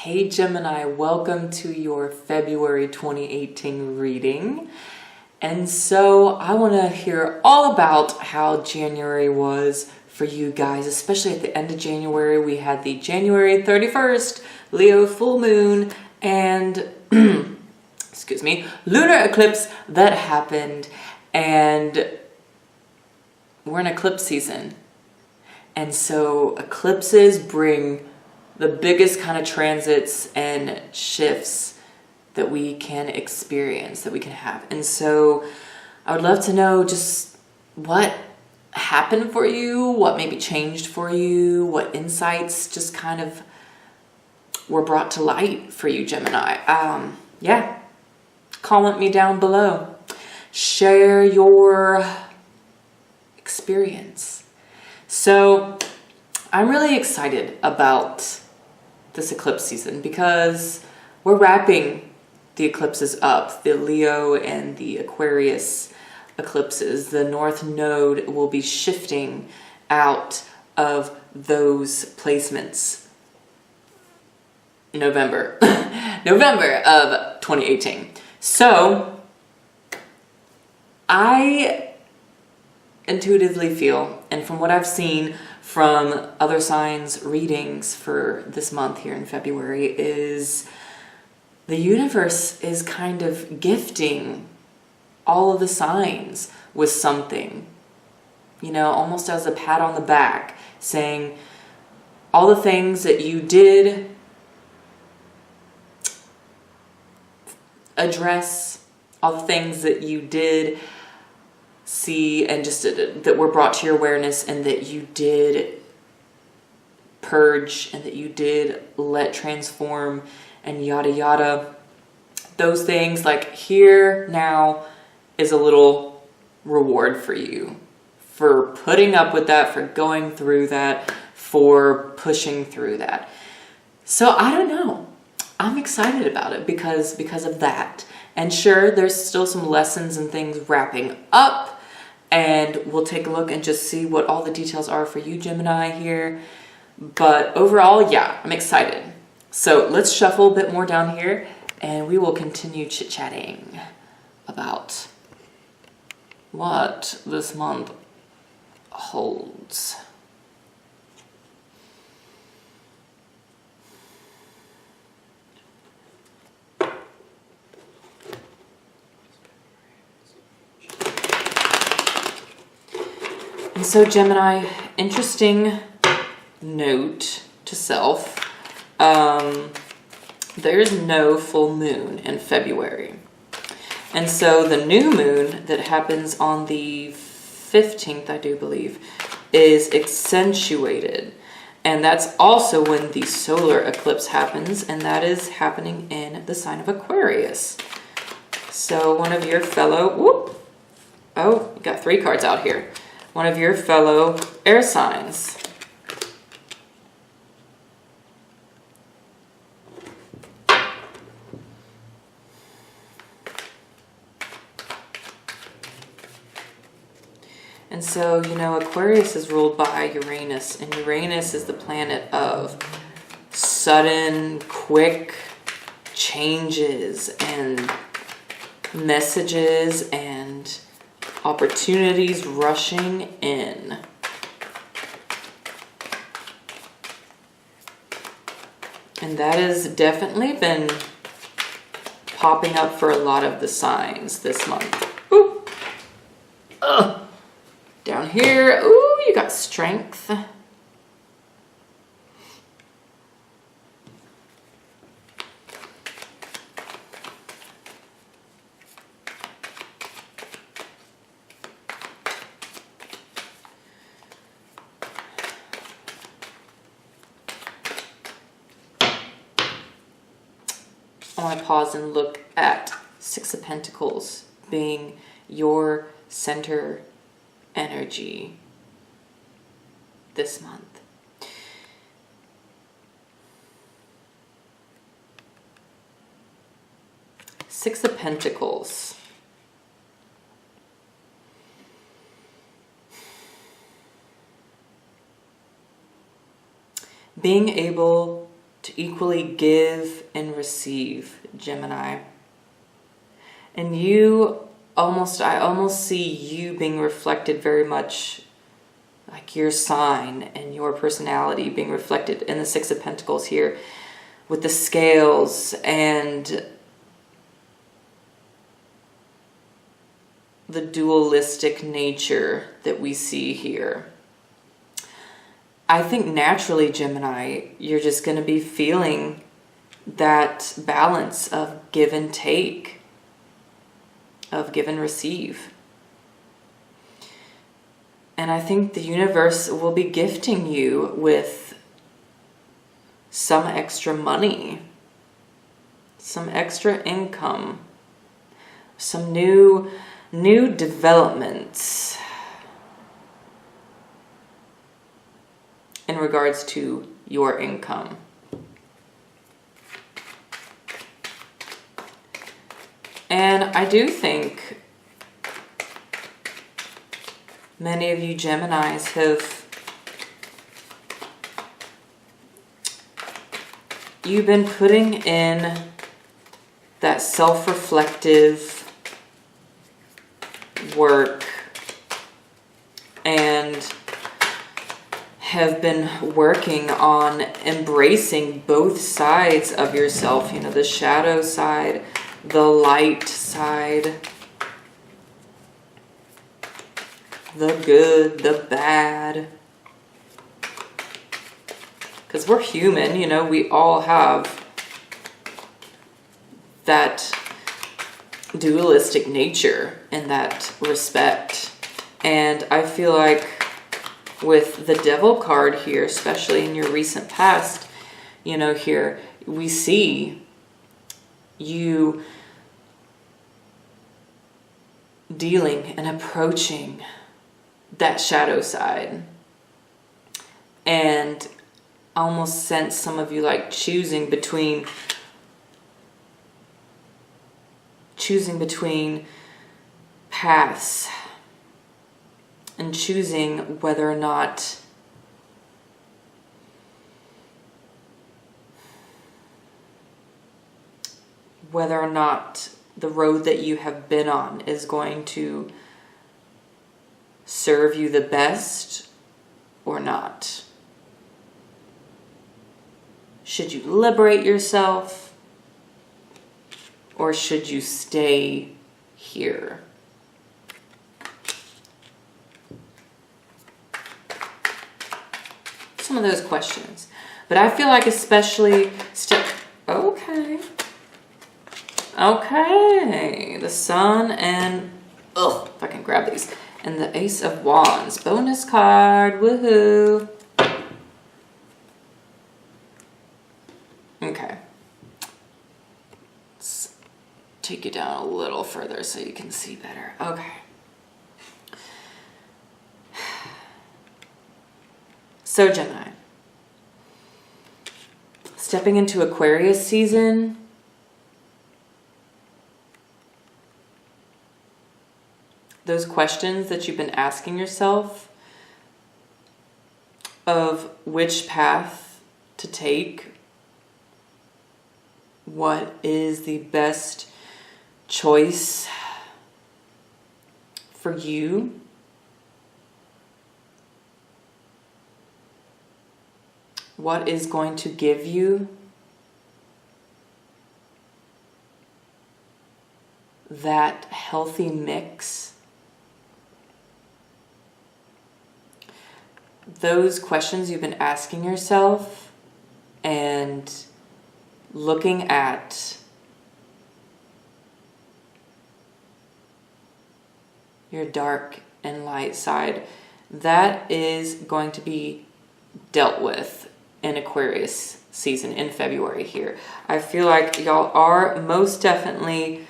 Hey Gemini, welcome to your February 2018 reading. And so I want to hear all about how January was for you guys, especially at the end of January. We had the January 31st Leo full moon and excuse me, lunar eclipse that happened, and we're in eclipse season. And so eclipses bring the biggest kind of transits and shifts that we can experience, that we can have. And so I would love to know just what happened for you, what maybe changed for you, what insights just kind of were brought to light for you, Gemini. Yeah, comment me down below. Share your experience. So I'm really excited about this eclipse season because we're wrapping the eclipses up, the Leo and the Aquarius eclipses. The North Node will be shifting out of those placements November of 2018. So I intuitively feel, and from what I've seen from other signs readings for this month here in February, is the universe is kind of gifting all of the signs with something, you know, almost as a pat on the back, saying all the things that you did address, all the things that you did see and just that were brought to your awareness, and that you did purge, and that you did let transform, and yada yada. Those things, like, here now is a little reward for you for putting up with that, for going through that, for pushing through that. So I don't know, I'm excited about it because of that. And sure, there's still some lessons and things wrapping up, and we'll take a look and just see what all the details are for you, Gemini, here. But overall, yeah, I'm excited. So let's shuffle a bit more down here, and we will continue chit-chatting about what this month holds. And so Gemini, interesting note to self, there's no full moon in February. And so the new moon that happens on the 15th, I do believe, is accentuated. And that's also when the solar eclipse happens, and that is happening in the sign of Aquarius. So one of your fellow, oh, you got 3 cards out here. One of your fellow air signs. And so, you know, Aquarius is ruled by Uranus, and Uranus is the planet of sudden, quick changes and messages and opportunities rushing in. And that has definitely been popping up for a lot of the signs this month. Ooh. Ugh. Down here, ooh, you got strength. I want to pause and look at 6 of Pentacles being your center energy this month. Six of Pentacles. being able to equally give and receive, Gemini. And I almost see you being reflected very much like your sign and your personality being reflected in the Six of Pentacles here with the scales and the dualistic nature that we see here. I think naturally, Gemini, you're just going to be feeling that balance of give and take, of give and receive. And I think the universe will be gifting you with some extra money, some extra income, some new developments in regards to your income. And I do think many of you Geminis you've been putting in that self-reflective work and have been working on embracing both sides of yourself, you know, the shadow side, the light side, the good, the bad. Because we're human, you know, we all have that dualistic nature in that respect. And I feel like with the Devil card here, especially in your recent past, you know, here we see you dealing and approaching that shadow side. And I almost sense some of you like choosing between paths and choosing whether or not the road that you have been on is going to serve you the best or not. Should you liberate yourself or should you stay here? Some of those questions. But I feel like especially okay. The Sun and if I can grab these. And the Ace of Wands. Bonus card. Woohoo. Okay. Let's take you down a little further so you can see better. Okay. So Gemini. Stepping into Aquarius season. Those questions that you've been asking yourself of which path to take, what is the best choice for you, what is going to give you that healthy mix. Those questions you've been asking yourself and looking at your dark and light side, that is going to be dealt with in Aquarius season in February here. I feel like y'all are most definitely,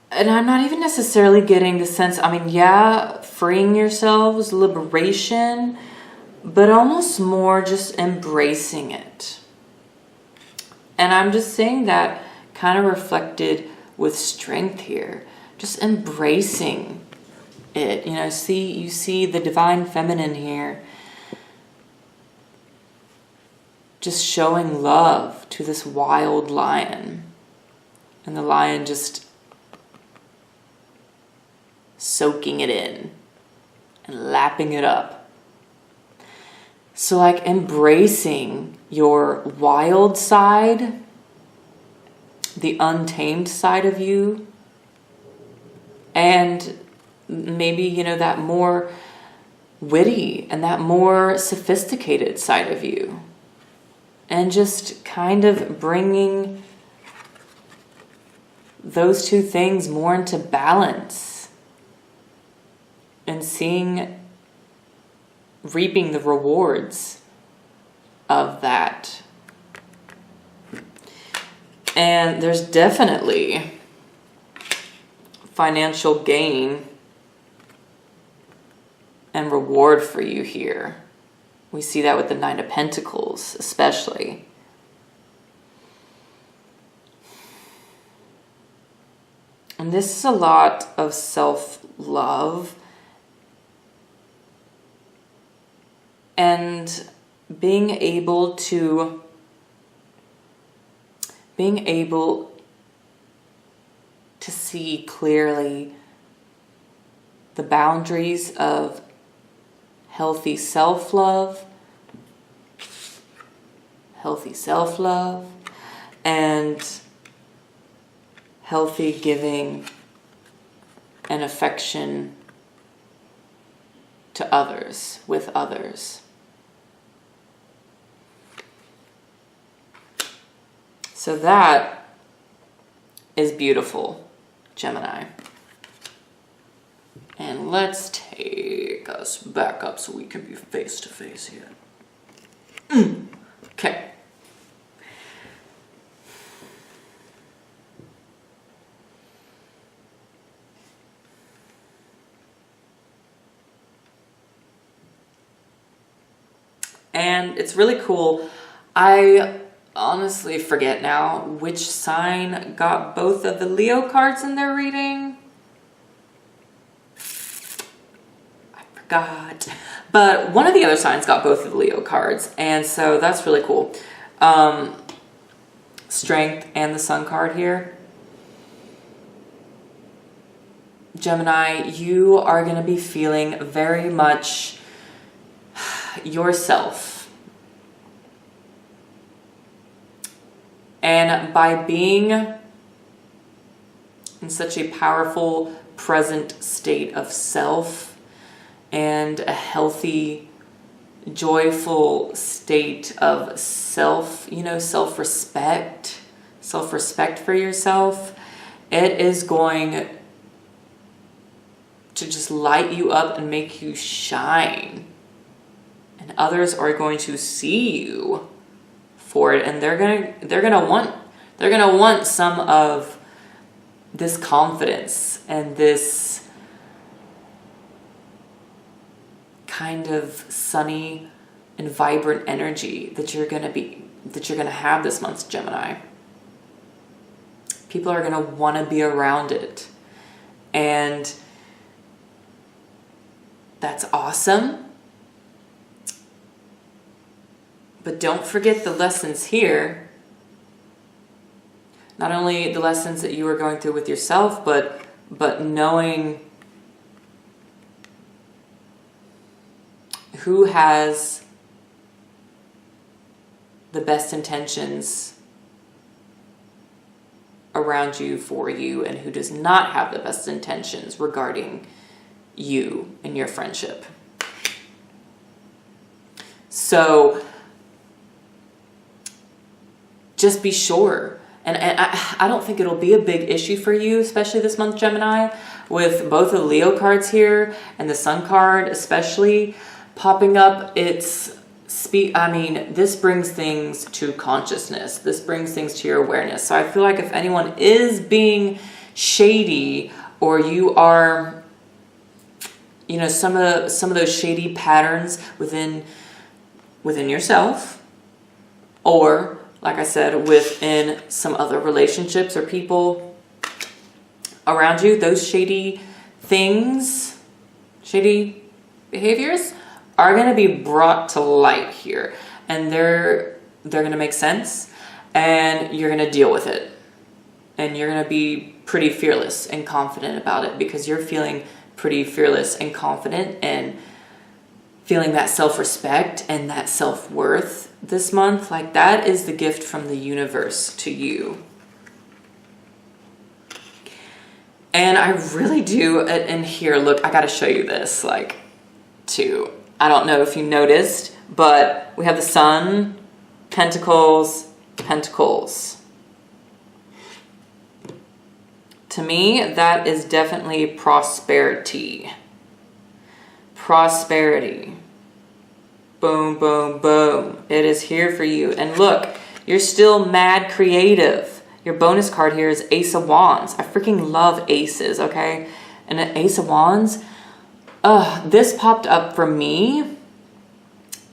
and I'm not even necessarily getting the sense, I mean, yeah, freeing yourselves, liberation, but almost more just embracing it. And I'm just saying that kind of reflected with strength here, just embracing it. You know, you see the divine feminine here. just showing love to this wild lion. And the lion just soaking it in and lapping it up. So like embracing your wild side, the untamed side of you, and maybe, you know, that more witty and that more sophisticated side of you. And just kind of bringing those two things more into balance and reaping the rewards of that. And there's definitely financial gain and reward for you here. We see that with the Nine of Pentacles, especially. And this is a lot of self-love and being able to see clearly the boundaries of healthy self-love, and healthy giving and affection to others, with others. So that is beautiful, Gemini. And let's take us back up so we can be face to face here. Okay. And it's really cool. I honestly forget now which sign got both of the Leo cards in their reading. I forgot. But one of the other signs got both of the Leo cards. And so that's really cool. Strength and the Sun card here. Gemini, you are going to be feeling very much yourself. And by being in such a powerful present state of self and a healthy, joyful state of self, you know, self-respect for yourself, it is going to just light you up and make you shine. And others are going to see you for it, and they're gonna want some of this confidence and this kind of sunny and vibrant energy that you're gonna have this month, Gemini. People are gonna want to be around it, and that's awesome. But don't forget the lessons here. Not only the lessons that you are going through with yourself, but knowing who has the best intentions around you, for you, and who does not have the best intentions regarding you and your friendship. So just be sure. And I don't think it'll be a big issue for you, especially this month, Gemini, with both the Leo cards here and the Sun card especially popping up. This brings things to consciousness. This brings things to your awareness. So I feel like if anyone is being shady, or you are, you know, some of those shady patterns within yourself, or like I said, within some other relationships or people around you, those shady things, shady behaviors are going to be brought to light here. And they're they're going to make sense, and you're going to deal with it. And you're going to be pretty fearless and confident about it, because you're feeling pretty fearless and confident and feeling that self-respect and that self-worth this month. Like, that is the gift from the universe to you. And I really do, and here, look, I got to show you this, like, too. I don't know if you noticed, but we have the Sun, Pentacles, Pentacles. To me, that is definitely prosperity. Prosperity. Boom, boom, boom. It is here for you. And look, you're still mad creative. Your bonus card here is Ace of Wands. I freaking love aces, okay? And an Ace of Wands, this popped up for me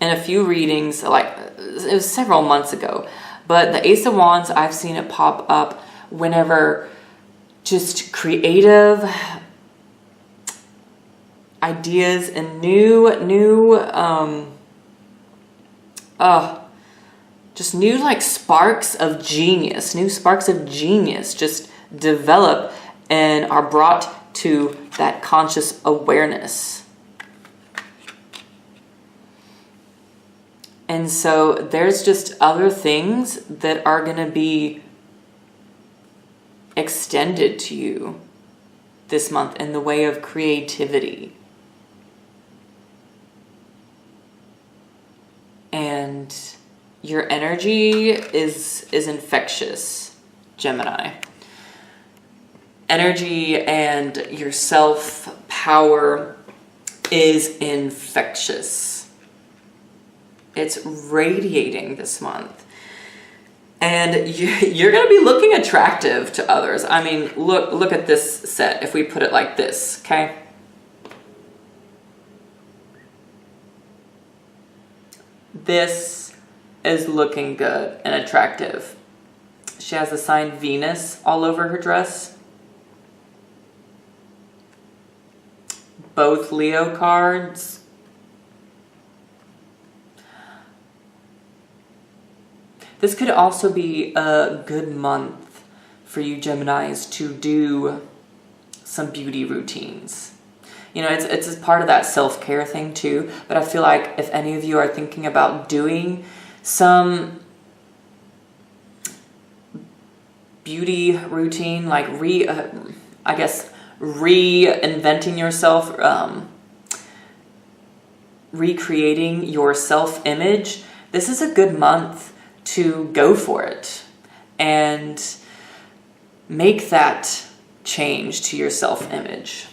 in a few readings, like it was several months ago. But the Ace of Wands, I've seen it pop up whenever just creative ideas and just new like sparks of genius, just develop and are brought to that conscious awareness. And so there's just other things that are going to be extended to you this month in the way of creativity. And your energy is infectious, Gemini. Energy and your self-power is infectious. It's radiating this month. And you're going to be looking attractive to others. I mean, look at this set, if we put it like this, okay? This is looking good and attractive. She has the sign Venus all over her dress. Both Leo cards. This could also be a good month for you Geminis to do some beauty routines. You know, it's a part of that self-care thing too, but I feel like if any of you are thinking about doing some beauty routine, like reinventing yourself, recreating your self-image, this is a good month to go for it and make that change to your self-image.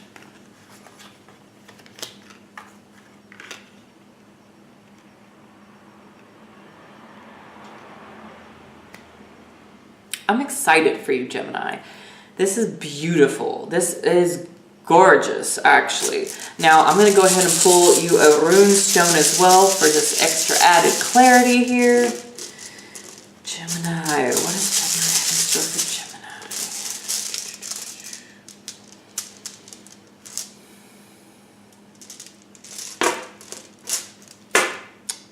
I'm excited for you, Gemini. This is beautiful. This is gorgeous, actually. Now, I'm going to go ahead and pull you a rune stone as well for just extra added clarity here. Gemini, what is February in store for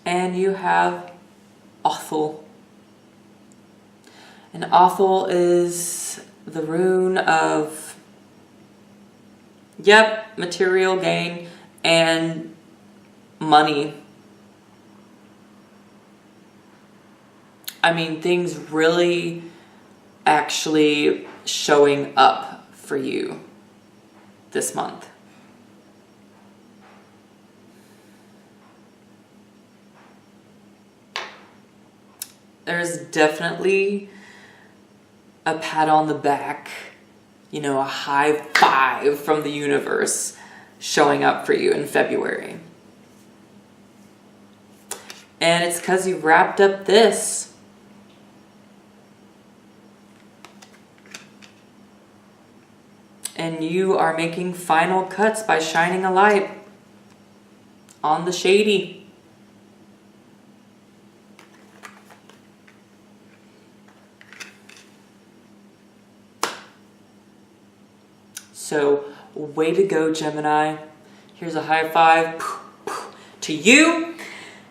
Gemini? And you have Othel. And Othel is the rune of, material gain and money. I mean, things really actually showing up for you this month. There's definitely a pat on the back, you know, a high five from the universe showing up for you in February. And it's because you wrapped up this. And you are making final cuts by shining a light on the shady. So, way to go, Gemini. Here's a high five to you.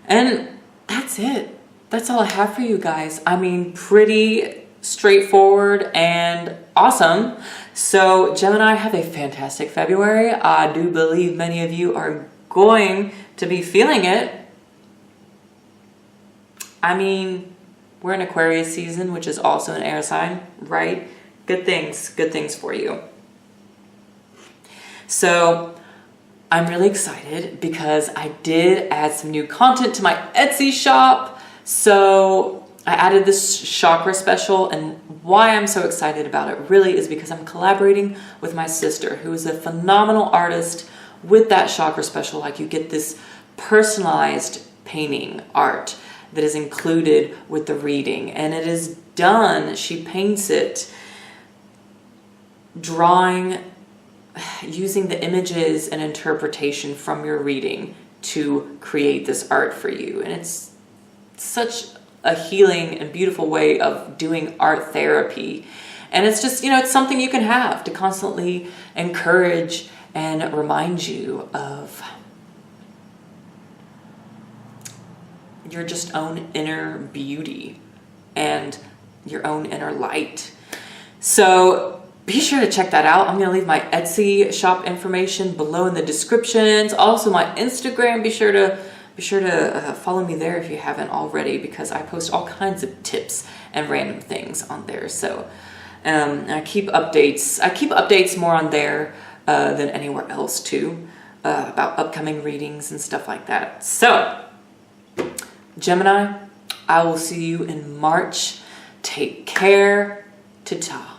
And that's it. that's all I have for you guys. I mean, pretty straightforward and awesome. So Gemini, have a fantastic February. I do believe many of you are going to be feeling it. I mean, we're in Aquarius season, which is also an air sign, right? Good things for you. So I'm really excited because I did add some new content to my Etsy shop. So I added this chakra special, and why I'm so excited about it really is because I'm collaborating with my sister, who is a phenomenal artist with that chakra special. Like, you get this personalized painting art that is included with the reading, and it is done, she paints it, drawing, using the images and interpretation from your reading to create this art for you. And it's such a healing and beautiful way of doing art therapy. And it's just, you know, it's something you can have to constantly encourage and remind you of your just own inner beauty and your own inner light. So be sure to check that out. I'm going to leave my Etsy shop information below in the descriptions. Also my Instagram, be sure to follow me there if you haven't already, because I post all kinds of tips and random things on there. So I keep updates more on there than anywhere else too, about upcoming readings and stuff like that. So Gemini, I will see you in March. Take care. Ta-ta.